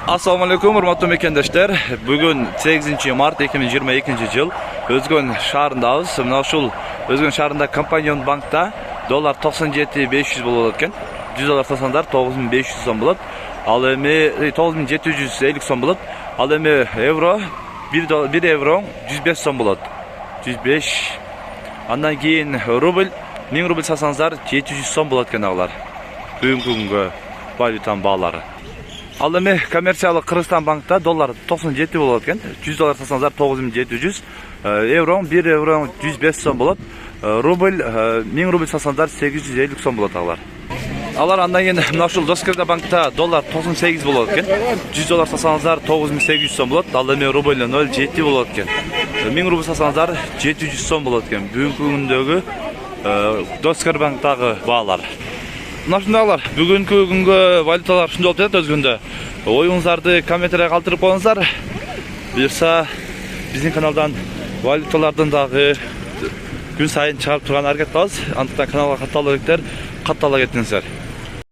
Assalamu alaikum, hurmatly mekendeshler. Bugün 8 mart 2022 yıl Özgön şahrındayız. Mına uşul Özgön şahrında Companion Bank'ta dolar 97.500 bolup atken. 100 dolar sasanlar 9500 so'm bolat. Al endi 9750 so'm bolat. Al endi euro 1 euro 105 so'm bolat. 105. Andan keyin rubl 1000 rubl sasanlar 700 so'm bolat ekan aglar. Бүгүнкү valutan bağları. Al endi kommersiялык Кыргызстан bankta dolar 97 болот экен. 100 доллар сатсаңыздар 9700, euro 1 euro 105 сом болот. Рубль 1000 рубль сатсаңыздар 850 сом болот алар. Алар андан кийин мына ушул Доскерда bankta dolar 98 болот экен. 100 доллар сатсаңыздар 9800 сом болот. Ал эми рубль 0,7 болот экен. 1000 рубль сатсаңыздар 700 сом болот экен. Бүгүнкү күндөгү Доскер банктагы баалар. Нашындағылар, бүгінгі күнгі валюталар шынды болып жатады өзгінде. Ойыңыздарды комментария қалтырып қойыңыздар. Бұйырса, біздің каналдан валюталардың дағы күн сайын шығарып тұрған әрекет қылыз. Андықтан каналға қаттала кетіңіздер.